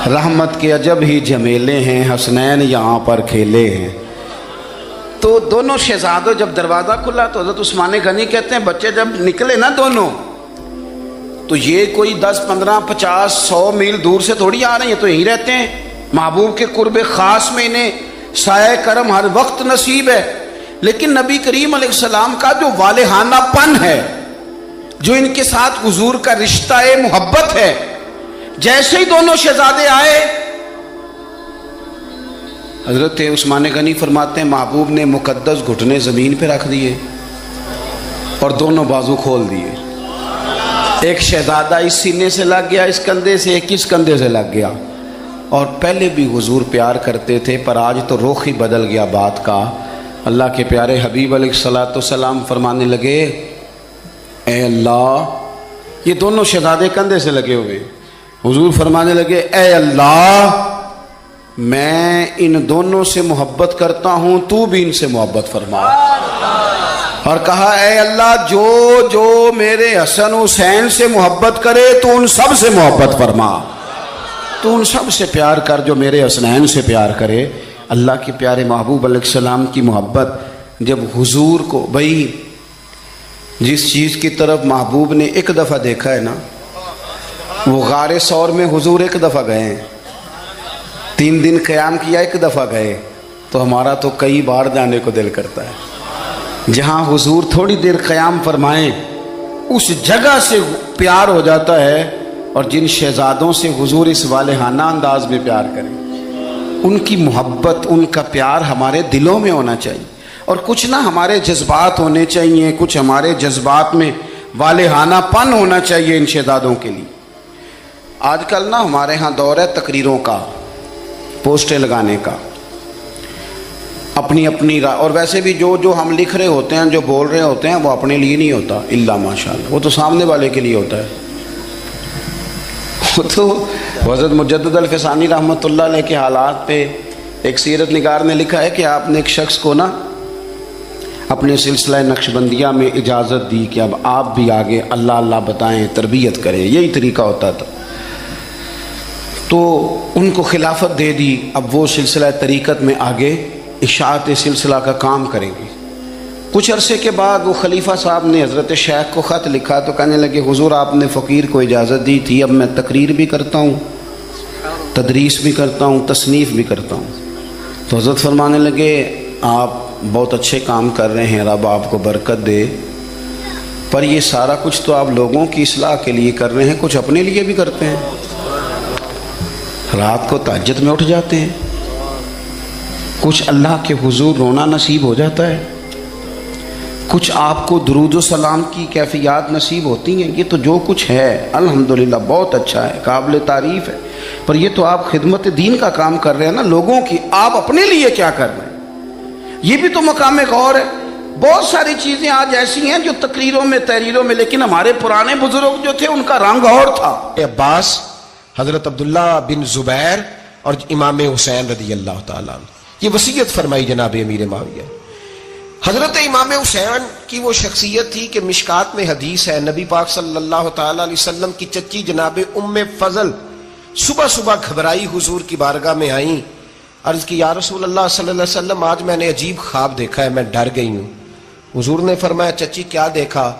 رحمت کے عجب ہی جھمیلے ہیں، حسنین یہاں پر کھیلے ہیں۔ تو دونوں شہزادوں جب دروازہ کھلا تو حضرت عثمان غنی کہتے ہیں بچے جب نکلے نا دونوں، تو یہ کوئی 10 15 50 100 میل دور سے تھوڑی آ رہے ہیں، تو یہیں رہتے ہیں محبوب کے قرب خاص میں، انہیں سایہ کرم ہر وقت نصیب ہے۔ لیکن نبی کریم علیہ السلام کا جو والہانہ پن ہے، جو ان کے ساتھ حضور کا رشتہ محبت ہے، جیسے ہی دونوں شہزادے آئے، حضرت عثمان غنی فرماتے ہیں محبوب نے مقدس گھٹنے زمین پہ رکھ دیے اور دونوں بازو کھول دیے۔ ایک شہزادہ اس سینے سے لگ گیا اس کندھے سے، ایک اس کندھے سے لگ گیا۔ اور پہلے بھی حضور پیار کرتے تھے، پر آج تو رخ ہی بدل گیا بات کا۔ اللہ کے پیارے حبیب علیہ الصلوۃ والسلام فرمانے لگے اے اللہ، یہ دونوں شہزادے کندھے سے لگے ہوئے، حضور فرمانے لگے اے اللہ میں ان دونوں سے محبت کرتا ہوں، تو بھی ان سے محبت فرما۔ اور کہا اے اللہ جو جو میرے حسن حسین سے محبت کرے تو ان سب سے محبت فرما، تو ان سب سے پیار کر جو میرے حسنین سے پیار کرے۔ اللہ کے پیارے محبوب علیہ السلام کی محبت جب حضور کو، بھائی جس چیز کی طرف محبوب نے ایک دفعہ دیکھا ہے نا، وہ غار ثور میں حضور ایک دفعہ گئے ہیں، 3 دن قیام کیا ایک دفعہ گئے، تو ہمارا تو کئی بار جانے کو دل کرتا ہے۔ جہاں حضور تھوڑی دیر قیام فرمائیں اس جگہ سے پیار ہو جاتا ہے، اور جن شہزادوں سے حضور اس والہانہ انداز میں پیار کریں، ان کی محبت، ان کا پیار ہمارے دلوں میں ہونا چاہیے، اور کچھ نہ ہمارے جذبات ہونے چاہیے، کچھ ہمارے جذبات میں والہانہ پن ہونا چاہیے ان شہزادوں کے لیے۔ آج کل نا ہمارے ہاں دور ہے تقریروں کا، پوسٹیں لگانے کا، اپنی اپنی اور ویسے بھی جو ہم لکھ رہے ہوتے ہیں، جو بول رہے ہوتے ہیں، وہ اپنے لیے نہیں ہوتا الا ماشاءاللہ، وہ تو سامنے والے کے لیے ہوتا ہے۔ وہ تو حضرت مجدد الفسانی رحمۃ اللہ علیہ کے حالات پہ ایک سیرت نگار نے لکھا ہے کہ آپ نے ایک شخص کو نا اپنے سلسلہ نقشبندیہ میں اجازت دی کہ اب آپ بھی آگے اللہ اللہ بتائیں، تربیت کریں، یہی طریقہ ہوتا تھا۔ تو ان کو خلافت دے دی، اب وہ سلسلہ طریقت میں آگے اشاعت سلسلہ کا کام کریں گے۔ کچھ عرصے کے بعد وہ خلیفہ صاحب نے حضرت شیخ کو خط لکھا تو کہنے لگے حضور آپ نے فقیر کو اجازت دی تھی، اب میں تقریر بھی کرتا ہوں، تدریس بھی کرتا ہوں، تصنیف بھی کرتا ہوں۔ تو حضرت فرمانے لگے آپ بہت اچھے کام کر رہے ہیں، رب آپ کو برکت دے، پر یہ سارا کچھ تو آپ لوگوں کی اصلاح کے لیے کر رہے ہیں، کچھ اپنے لیے بھی کرتے ہیں؟ رات کو تہجد میں اٹھ جاتے ہیں، کچھ اللہ کے حضور رونا نصیب ہو جاتا ہے، کچھ آپ کو درود و سلام کی کیفیات نصیب ہوتی ہیں، یہ تو جو کچھ ہے الحمدللہ بہت اچھا ہے، قابل تعریف ہے، پر یہ تو آپ خدمت دین کا کام کر رہے ہیں نا لوگوں کی، آپ اپنے لیے کیا کر رہے ہیں؟ یہ بھی تو مقام غور ہے۔ بہت ساری چیزیں آج ایسی ہیں جو تقریروں میں تحریروں میں، لیکن ہمارے پرانے بزرگ جو تھے ان کا رنگ اور تھا۔ عباس، حضرت عبداللہ بن زبیر اور امام حسین رضی اللہ تعالیٰ عنہ، یہ وصیت فرمائی جناب امیر معاویہ۔ حضرت امام حسین کی وہ شخصیت تھی کہ مشکات میں حدیث ہے، نبی پاک صلی اللہ تعالیٰ علیہ وسلم کی چچی جناب ام فضل صبح صبح گھبرائی حضور کی بارگاہ میں آئیں، عرض کی یا رسول اللہ صلی اللہ علیہ وسلم آج میں نے عجیب خواب دیکھا ہے، میں ڈر گئی ہوں۔ حضور نے فرمایا چچی کیا دیکھا؟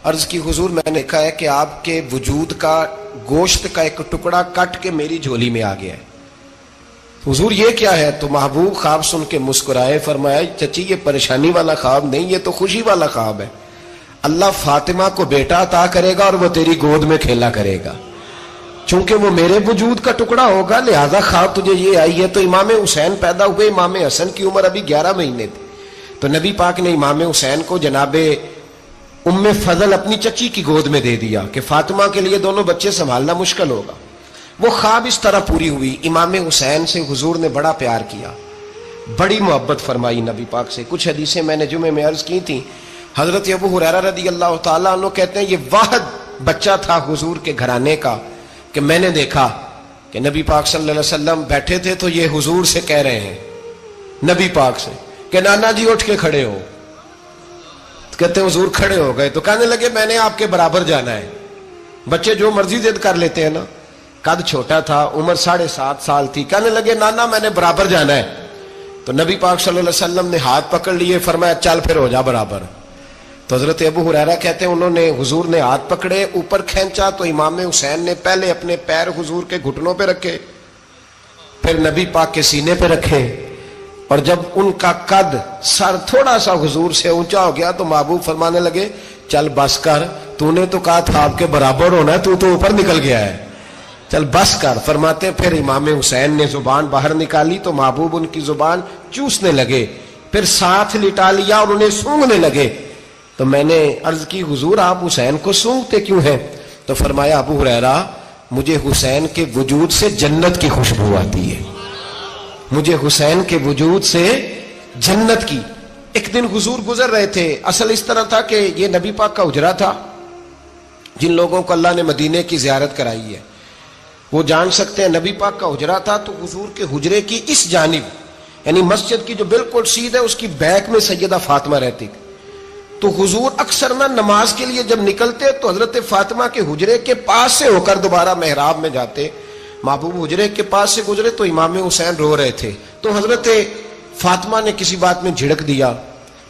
عرض کی حضور میں نے دیکھا ہے کہ آپ کے وجود کا گوشت کا ایک ٹکڑا کٹ کے میری جھولی میں آ گیا ہے۔ حضور یہ کیا ہے؟ تو محبوب خواب سن کے مسکرائے، فرمایا چچی یہ پریشانی والا خواب نہیں، یہ تو خوشی والا خواب ہے، اللہ فاطمہ کو بیٹا عطا کرے گا اور وہ تیری گود میں کھیلا کرے گا، چونکہ وہ میرے وجود کا ٹکڑا ہوگا لہذا خواب تجھے یہ آئی ہے۔ تو امام حسین پیدا ہوئے، امام حسن کی عمر ابھی 11 مہینے تھی، تو نبی پاک نے امام حسین کو جناب ام فضل اپنی چچی کی گود میں دے دیا کہ فاطمہ کے لیے دونوں بچے سنبھالنا مشکل ہوگا۔ وہ خواب اس طرح پوری ہوئی۔ امام حسین سے حضور نے بڑا پیار کیا، بڑی محبت فرمائی نبی پاک سے۔ کچھ حدیثیں میں نے جمعے میں عرض کی تھیں، حضرت ابو ہریرہ رضی اللہ تعالیٰ عنہ کہتے ہیں یہ واحد بچہ تھا حضور کے گھرانے کا کہ میں نے دیکھا کہ نبی پاک صلی اللہ علیہ وسلم بیٹھے تھے تو یہ حضور سے کہہ رہے ہیں، نبی پاک سے کہ نانا جی اٹھ کے کھڑے ہو، کہتے ہیں حضور کھڑے ہو گئے، تو کہنے لگے میں نے آپ کے برابر جانا ہے۔ بچے جو مرضی ضد کر لیتے ہیں نا، قد چھوٹا تھا، عمر 7.5 سال تھی، کہنے لگے نانا میں نے برابر جانا ہے۔ تو نبی پاک صلی اللہ علیہ وسلم نے ہاتھ پکڑ لیے، فرمایا چل پھر ہو جا برابر۔ تو حضرت ابو ہریرہ کہتے ہیں انہوں نے حضور نے ہاتھ پکڑے، اوپر کھینچا تو امام حسین نے پہلے اپنے پیر حضور کے گھٹنوں پہ رکھے، پھر نبی پاک کے سینے پہ رکھے، اور جب ان کا قد سر تھوڑا سا حضور سے اونچا ہو گیا تو محبوب فرمانے لگے چل بس کر، تو نے تو کہا تھا آپ کے برابر ہونا، تو اوپر نکل گیا ہے، چل بس کر۔ فرماتے پھر امام حسین نے زبان باہر نکالی تو محبوب ان کی زبان چوسنے لگے، پھر ساتھ لٹا لیا اور انہیں سونگھنے لگے۔ تو میں نے عرض کی حضور آپ حسین کو سونگتے کیوں ہیں؟ تو فرمایا ابو ہریرہ مجھے حسین کے وجود سے جنت کی خوشبو آتی ہے، مجھے حسین کے وجود سے جنت کی۔ ایک دن حضور گزر رہے تھے، اصل اس طرح تھا کہ یہ نبی پاک کا حجرہ تھا، جن لوگوں کو اللہ نے مدینے کی زیارت کرائی ہے وہ جان سکتے ہیں، نبی پاک کا حجرہ تھا، تو حضور کے حجرے کی اس جانب یعنی مسجد کی جو بالکل سیدھ ہے اس کی بیک میں سیدہ فاطمہ رہتی تھی۔ تو حضور اکثر نہ نماز کے لیے جب نکلتے تو حضرت فاطمہ کے حجرے کے پاس سے ہو کر دوبارہ محراب میں جاتے، محبوب حجرے کے پاس سے گزرے تو امام حسین رو رہے تھے، تو حضرت فاطمہ نے کسی بات میں جھڑک دیا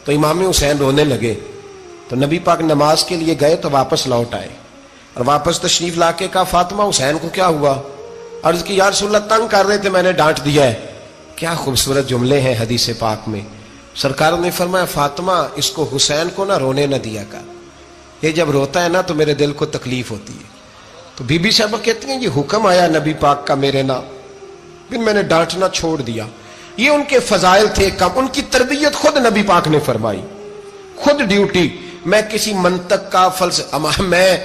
تو امام حسین رونے لگے، تو نبی پاک نماز کے لیے گئے تو واپس لوٹ آئے، اور واپس تشریف لا کے کہا فاطمہ حسین کو کیا ہوا؟ عرض کی یا رسول اللہ تنگ کر رہے تھے میں نے ڈانٹ دیا ہے۔ کیا خوبصورت جملے ہیں حدیث پاک میں، سرکار نے فرمایا فاطمہ اس کو حسین کو نہ رونے نہ دیا کر، یہ جب روتا ہے نا تو میرے دل کو تکلیف ہوتی ہے۔ تو بی بی صاحبہ کہتی ہیں یہ حکم آیا نبی پاک کا میرے نا، پھر میں نے ڈانٹنا چھوڑ دیا۔ یہ ان کے فضائل تھے کم، ان کی تربیت خود نبی پاک نے فرمائی، خود ڈیوٹی۔ میں کسی منطق کا میں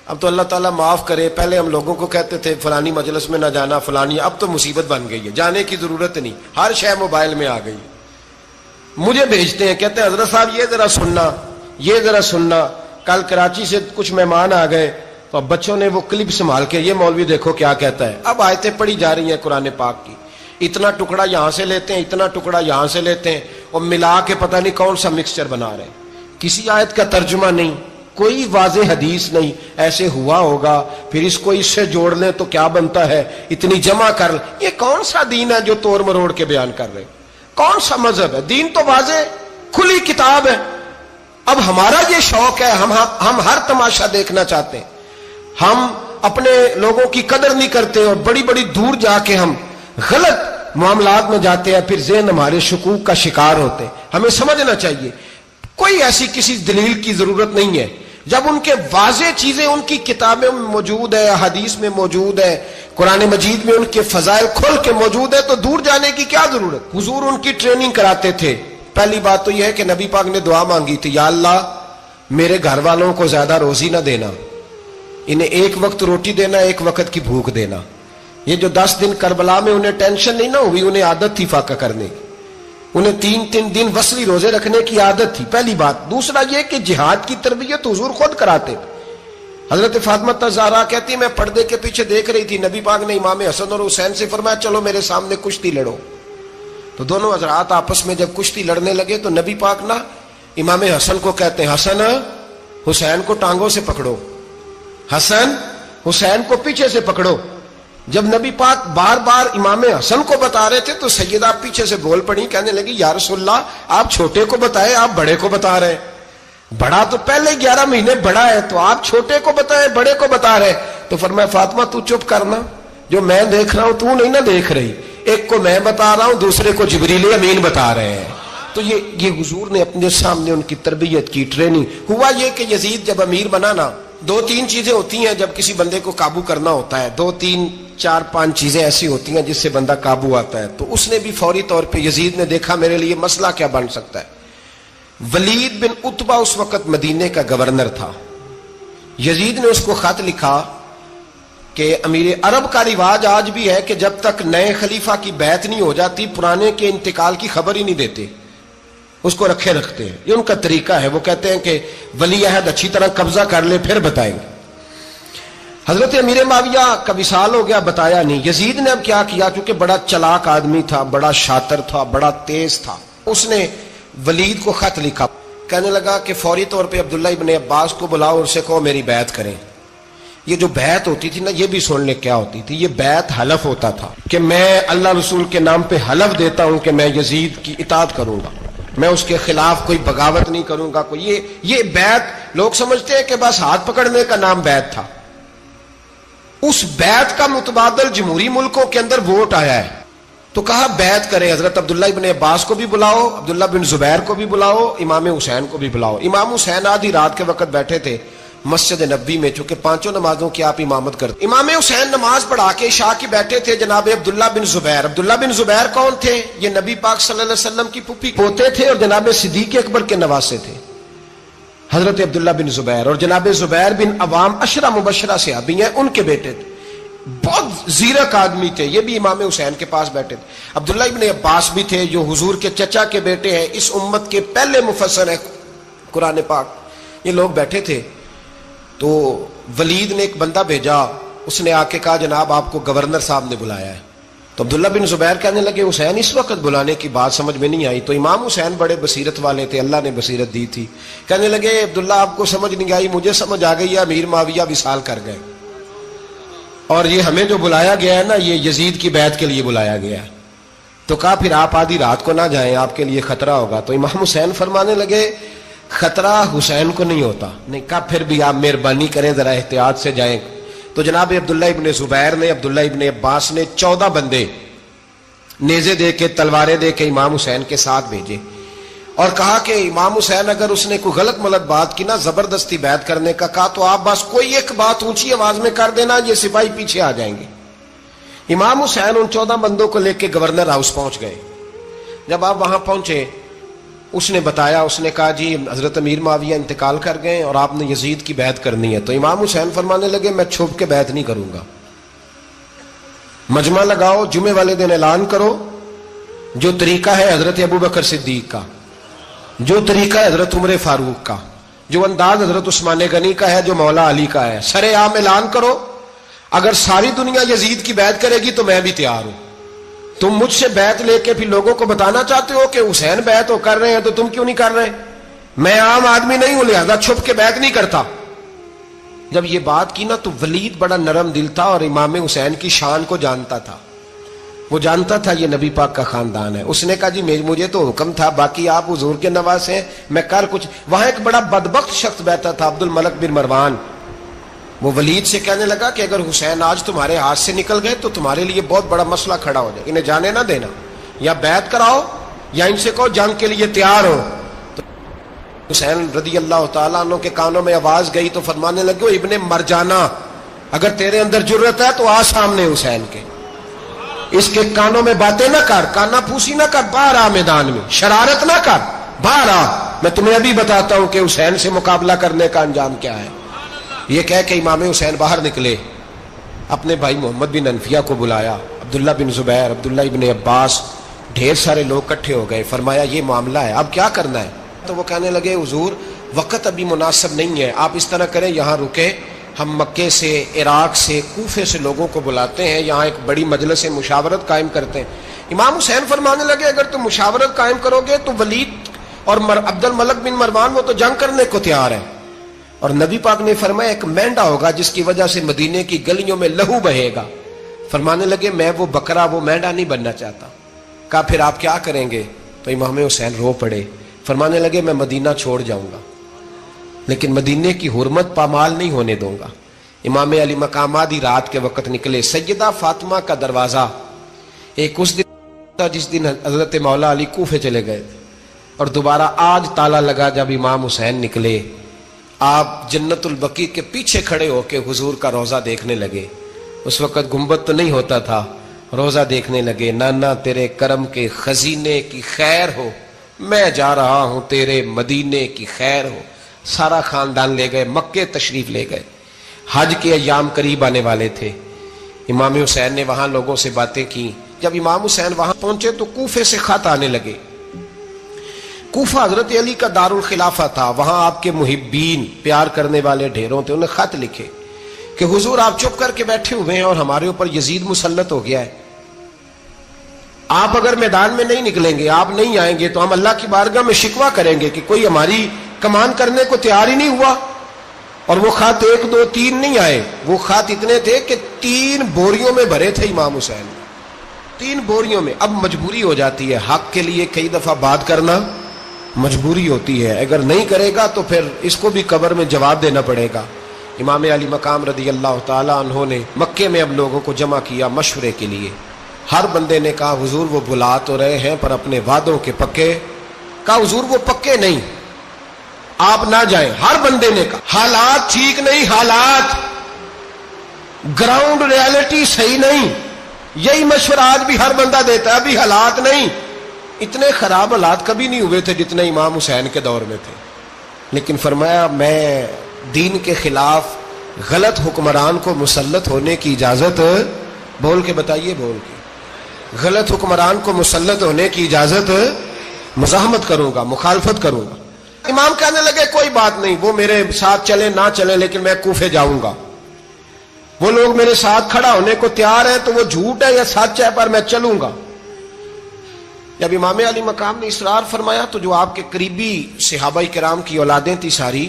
اب تو اللہ تعالیٰ معاف کرے، پہلے ہم لوگوں کو کہتے تھے فلانی مجلس میں نہ جانا فلانی، اب تو مصیبت بن گئی ہے، جانے کی ضرورت نہیں، ہر شے موبائل میں آ گئی۔ مجھے بھیجتے ہیں کہتے ہیں حضرت صاحب یہ ذرا سننا، یہ ذرا سننا، کل کراچی سے کچھ مہمان آ گئے تو اب بچوں نے وہ کلپ سنبھال کے یہ مولوی دیکھو کیا کہتا ہے، اب آیتیں پڑھی جا رہی ہیں قرآن پاک کی، اتنا ٹکڑا یہاں سے لیتے ہیں، اتنا ٹکڑا یہاں سے لیتے ہیں، اور ملا کے پتہ نہیں کون سا مکسچر بنا رہے ہیں، کسی آیت کا ترجمہ نہیں، کوئی واضح حدیث نہیں، ایسے ہوا ہوگا پھر اس کو اس سے جوڑ لیں تو کیا بنتا ہے، اتنی جمع کر لیں۔ یہ کون سا دین ہے جو توڑ مروڑ کے بیان کر رہے ہیں؟ کون سا مذہب ہے؟ دین تو واضح کھلی کتاب ہے۔ اب ہمارا یہ شوق ہے، ہم ہر تماشا دیکھنا چاہتے ہیں، ہم اپنے لوگوں کی قدر نہیں کرتے اور بڑی بڑی دور جا کے ہم غلط معاملات میں جاتے ہیں، پھر ذہن ہمارے شکوک کا شکار ہوتے ہیں۔ ہمیں سمجھنا چاہیے کوئی ایسی کسی دلیل کی ضرورت نہیں ہے، جب ان کے واضح چیزیں ان کی کتابیں میں موجود ہے، حدیث میں موجود ہے، قرآن مجید میں ان کے فضائل کھل کے موجود ہے، تو دور جانے کی کیا ضرورت؟ حضور ان کی ٹریننگ کراتے تھے۔ پہلی بات تو یہ ہے کہ نبی پاک نے دعا مانگی تھی، یا اللہ میرے گھر والوں کو زیادہ روزی نہ دینا، انہیں ایک وقت روٹی دینا، ایک وقت کی بھوک دینا۔ یہ جو 10 دن کربلا میں انہیں ٹینشن نہیں نہ ہوئی، انہیں عادت تھی فاقہ کرنے کی، انہیں 3 دن وصلی روزے رکھنے کی عادت تھی، پہلی بات۔ دوسرا یہ کہ جہاد کی تربیت حضور خود کراتے۔ حضرت فاطمہ زہرا کہتی میں پردے کے پیچھے دیکھ رہی تھی، نبی پاک نے امام حسن اور حسین سے فرمایا چلو میرے سامنے کشتی لڑو، تو دونوں حضرات آپس میں جب کشتی لڑنے لگے تو نبی پاک نا امام حسن کو کہتے ہیں حسن حسین کو ٹانگوں سے پکڑو، حسن حسین کو پیچھے سے پکڑو۔ جب نبی پاک بار بار امام حسن کو بتا رہے تھے تو سیدہ پیچھے سے بول پڑی، کہنے لگی یا رسول اللہ آپ چھوٹے کو بتائے، آپ بڑے کو بتا رہے ہیں، بڑا تو پہلے 11 مہینے بڑا ہے، تو آپ چھوٹے کو بتائے بڑے کو بتا رہے۔ تو فرمایا فاطمہ تو چپ کرنا، جو میں دیکھ رہا ہوں تو نہیں نہ دیکھ رہی، ایک کو میں بتا رہا ہوں دوسرے کو جبریل امین بتا رہے ہیں۔ تو یہ حضور نے اپنے سامنے ان کی تربیت کی، ٹریننگ۔ ہوا یہ کہ یزید جب امیر بنا نا، 2-3 چیزیں ہوتی ہیں جب کسی بندے کو قابو کرنا ہوتا ہے، 2-3-4-5 چیزیں ایسی ہوتی ہیں جس سے بندہ قابو آتا ہے۔ تو اس نے بھی فوری طور پہ یزید نے دیکھا میرے لیے مسئلہ کیا بن سکتا ہے۔ ولید بن عتبہ اس وقت مدینے کا گورنر تھا، یزید نے اس کو خط لکھا کہ امیر عرب کا رواج آج بھی ہے کہ جب تک نئے خلیفہ کی بیعت نہیں ہو جاتی پرانے کے انتقال کی خبر ہی نہیں دیتے، اس کو رکھے رکھتے ہیں، یہ ان کا طریقہ ہے۔ وہ کہتے ہیں کہ ولی عہد اچھی طرح قبضہ کر لے پھر بتائیں گے۔ حضرت امیر معاویہ کا وصال ہو گیا، بتایا نہیں۔ یزید نے اب کیا کیا، کیونکہ بڑا چلاک آدمی تھا، بڑا شاطر تھا، بڑا تیز تھا، اس نے ولید کو خط لکھا، کہنے لگا کہ فوری طور پہ عبداللہ ابن عباس کو بلاؤ اور اسے کہو میری بیعت کریں۔ یہ جو بیعت ہوتی تھی نا، یہ بھی سن لے کیا ہوتی تھی، یہ بیعت حلف ہوتا تھا کہ میں اللہ رسول کے نام پہ حلف دیتا ہوں کہ میں یزید کی اطاعت کروں گا، میں اس کے خلاف کوئی بغاوت نہیں کروں گا، کوئی یہ بیعت لوگ سمجھتے ہیں کہ بس ہاتھ پکڑنے کا نام بیعت تھا۔ اس بیعت کا متبادل جمہوری ملکوں کے اندر ووٹ آیا ہے، تو کہا بیعت کریں، حضرت عبداللہ ابن عباس کو بھی بلاؤ، عبداللہ بن زبیر کو بھی بلاؤ، امام حسین کو بھی بلاؤ۔ امام حسین آدھی رات کے وقت بیٹھے تھے مسجد نبوی میں، چونکہ 5 نمازوں کی آپ امامت کرتے۔ امام حسین نماز پڑھا کے عشاء کی بیٹھے تھے جناب عبداللہ بن زبیر۔ عبداللہ بن زبیر کون تھے؟ یہ نبی پاک صلی اللہ علیہ وسلم کی پھوپھی پوتے تھے اور جناب صدیق اکبر کے نواسے تھے، حضرت عبداللہ بن زبیر۔ اور جناب زبیر بن عوام 10 مبشرہ صحابی ہیں، ان کے بیٹے تھے، بہت زیرک آدمی تھے، یہ بھی امام حسین کے پاس بیٹھے تھے۔ عبداللہ ابن عباس بھی تھے جو حضور کے چچا کے بیٹے ہیں، اس امت کے پہلے مفسر ہیں قرآن پاک، یہ لوگ بیٹھے تھے۔ تو ولید نے ایک بندہ بھیجا، اس نے آ کے کہا جناب آپ کو گورنر صاحب نے بلایا ہے۔ تو عبداللہ بن زبیر کہنے لگے حسین اس وقت بلانے کی بات سمجھ میں نہیں آئی۔ تو امام حسین بڑے بصیرت والے تھے، اللہ نے بصیرت دی تھی، کہنے لگے عبداللہ آپ کو سمجھ نہیں آئی، مجھے سمجھ آ گئی ہے، امیر معاویہ وصال کر گئے، اور یہ ہمیں جو بلایا گیا ہے نا یہ یزید کی بیعت کے لیے بلایا گیا ہے۔ تو کہا پھر آپ آدھی رات کو نہ جائیں، آپ کے لیے خطرہ ہوگا۔ تو امام حسین فرمانے لگے خطرہ حسین کو نہیں ہوتا، نہیں کہا پھر بھی آپ مہربانی کریں ذرا احتیاط سے جائیں۔ تو جناب عبداللہ ابن زبیر نے، عبداللہ ابن عباس نے 14 بندے نیزے دے کے تلواریں دے کے امام حسین کے ساتھ بھیجے، اور کہا کہ امام حسین اگر اس نے کوئی غلط ملت بات کی نا زبردستی بیعت کرنے کا کہا تو آپ بس کوئی ایک بات اونچی آواز میں کر دینا، یہ سپاہی پیچھے آ جائیں گے۔ امام حسین ان 14 بندوں کو لے کے گورنر ہاؤس پہنچ گئے۔ جب آپ وہاں پہنچے اس نے بتایا، اس نے کہا جی حضرت امیر معاویہ انتقال کر گئے اور آپ نے یزید کی بیعت کرنی ہے۔ تو امام حسین فرمانے لگے میں چھپ کے بیعت نہیں کروں گا، مجمع لگاؤ، جمعے والے دن اعلان کرو، جو طریقہ ہے حضرت ابو بکر صدیق کا، جو طریقہ ہے حضرت عمر فاروق کا، جو انداز حضرت عثمان غنی کا ہے، جو مولا علی کا ہے، سر عام اعلان کرو، اگر ساری دنیا یزید کی بیعت کرے گی تو میں بھی تیار ہوں۔ تم مجھ سے بیعت لے کے پھر لوگوں کو بتانا چاہتے ہو کہ حسین بیعت کر رہے ہیں تو تم کیوں نہیں کر رہے؟ میں عام آدمی نہیں ہوں لہذا چھپ کے بیعت نہیں کرتا۔ جب یہ بات کی نا تو ولید بڑا نرم دل تھا اور امام حسین کی شان کو جانتا تھا، وہ جانتا تھا یہ نبی پاک کا خاندان ہے۔ اس نے کہا جی مجھے تو حکم تھا، باقی آپ حضور کے نواز ہیں، میں کر کچھ۔ وہاں ایک بڑا بدبخت شخص بیٹھا تھا، عبد الملک بن مروان، وہ ولید سے کہنے لگا کہ اگر حسین آج تمہارے ہاتھ سے نکل گئے تو تمہارے لیے بہت بڑا مسئلہ کھڑا ہو جائے، انہیں جانے نہ دینا، یا بیعت کراؤ یا ان سے کہو جنگ کے لیے تیار ہو۔ تو حسین رضی اللہ تعالیٰ عنہ کے کانوں میں آواز گئی تو فرمانے لگے ابن مرجانہ، اگر تیرے اندر جرت ہے تو آ سامنے حسین کے، اس کے کانوں میں باتیں نہ کر، کانا پھوسی نہ کر، باہر آ میدان میں، شرارت نہ کر، باہر آ، میں تمہیں ابھی بتاتا ہوں کہ حسین سے مقابلہ کرنے کا انجام کیا ہے۔ یہ کہہ کہ امام حسین باہر نکلے، اپنے بھائی محمد بن انفیہ کو بلایا، عبداللہ بن زبیر، عبداللہ ابن عباس، ڈھیر سارے لوگ اکٹھے ہو گئے۔ فرمایا یہ معاملہ ہے، اب کیا کرنا ہے؟ تو وہ کہنے لگے حضور وقت ابھی مناسب نہیں ہے، آپ اس طرح کریں یہاں رکے، ہم مکے سے، عراق سے، کوفے سے لوگوں کو بلاتے ہیں، یہاں ایک بڑی مجلس مشاورت قائم کرتے ہیں۔ امام حسین فرمانے لگے اگر تم مشاورت قائم کرو گے تو ولید اور عبد الملک بن مروان وہ تو جنگ کرنے کو تیار ہے، اور نبی پاک نے فرمایا ایک مینڈا ہوگا جس کی وجہ سے مدینے کی گلیوں میں لہو بہے گا۔ فرمانے لگے میں وہ بکرا، وہ مینڈا نہیں بننا چاہتا۔ کہا پھر آپ کیا کریں گے؟ تو امام حسین رو پڑے، فرمانے لگے میں مدینہ چھوڑ جاؤں گا لیکن مدینے کی حرمت پامال نہیں ہونے دوں گا۔ امام علی مقام آدھی رات کے وقت نکلے، سیدہ فاطمہ کا دروازہ ایک اس دن تھا جس دن حضرت مولا علی کوفے چلے گئے تھے، اور دوبارہ آج تالا لگا جب امام حسین نکلے۔ آپ جنت البقیع کے پیچھے کھڑے ہو کے حضور کا روضہ دیکھنے لگے، اس وقت گنبد تو نہیں ہوتا تھا، روضہ دیکھنے لگے۔ نانا تیرے کرم کے خزینے کی خیر ہو، میں جا رہا ہوں تیرے مدینے کی خیر ہو۔ سارا خاندان لے گئے، مکے تشریف لے گئے، حج کے ایام قریب آنے والے تھے۔ امام حسین نے وہاں لوگوں سے باتیں کی۔ جب امام حسین وہاں پہنچے تو کوفے سے خط آنے لگے۔ کوفہ حضرت علی کا دارالخلافہ تھا، وہاں آپ کے محبین، پیار کرنے والے ڈھیروں تھے، انہیں خط لکھے کہ حضور آپ چپ کر کے بیٹھے ہوئے ہیں اور ہمارے اوپر یزید مسلط ہو گیا ہے، آپ اگر میدان میں نہیں نکلیں گے، آپ نہیں آئیں گے تو ہم اللہ کی بارگاہ میں شکوہ کریں گے کہ کوئی ہماری کمان کرنے کو تیار ہی نہیں ہوا۔ اور وہ خط 1 2 3 نہیں آئے، وہ خط اتنے تھے کہ 3 بوریوں میں بھرے تھے امام حسین، 3 بوریوں میں۔ اب مجبوری ہو جاتی ہے، حق کے لیے کئی دفعہ بات کرنا مجبوری ہوتی ہے، اگر نہیں کرے گا تو پھر اس کو بھی قبر میں جواب دینا پڑے گا۔ امام علی مقام رضی اللہ تعالیٰ عنہ نے مکے میں اب لوگوں کو جمع کیا مشورے کے لیے۔ ہر بندے نے کہا حضور وہ بلا تو رہے ہیں پر اپنے وعدوں کے پکے۔ کہا حضور وہ پکے نہیں، آپ نہ جائیں۔ ہر بندے نے کہا حالات ٹھیک نہیں، حالات گراؤنڈ ریالٹی صحیح نہیں، یہی مشورہ آج بھی ہر بندہ دیتا ہے، ابھی حالات نہیں۔ اتنے خراب حالات کبھی نہیں ہوئے تھے جتنے امام حسین کے دور میں تھے، لیکن فرمایا میں دین کے خلاف غلط حکمران کو مسلط ہونے کی اجازت، بول کے بتائیے، بول کے، غلط حکمران کو مسلط ہونے کی اجازت، مزاحمت کروں گا، مخالفت کروں گا۔ امام کہنے لگے کوئی بات نہیں، وہ میرے ساتھ چلے نہ چلے لیکن میں کوفے جاؤں گا، وہ لوگ میرے ساتھ کھڑا ہونے کو تیار ہے تو وہ جھوٹ ہے یا سچ ہے پر میں چلوں گا۔ جب امام علی مقام نے اصرار فرمایا تو جو آپ کے قریبی صحابہ کرام کی اولادیں تھی ساری،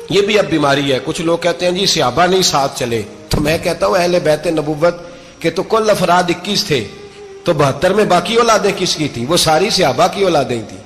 یہ بھی اب بیماری ہے، کچھ لوگ کہتے ہیں جی صحابہ نہیں ساتھ چلے، تو میں کہتا ہوں اہل بیت نبوت کے تو کل افراد 21 تھے، تو 72 میں باقی اولادیں کس کی تھی؟ وہ ساری صحابہ کی اولادیں تھیں۔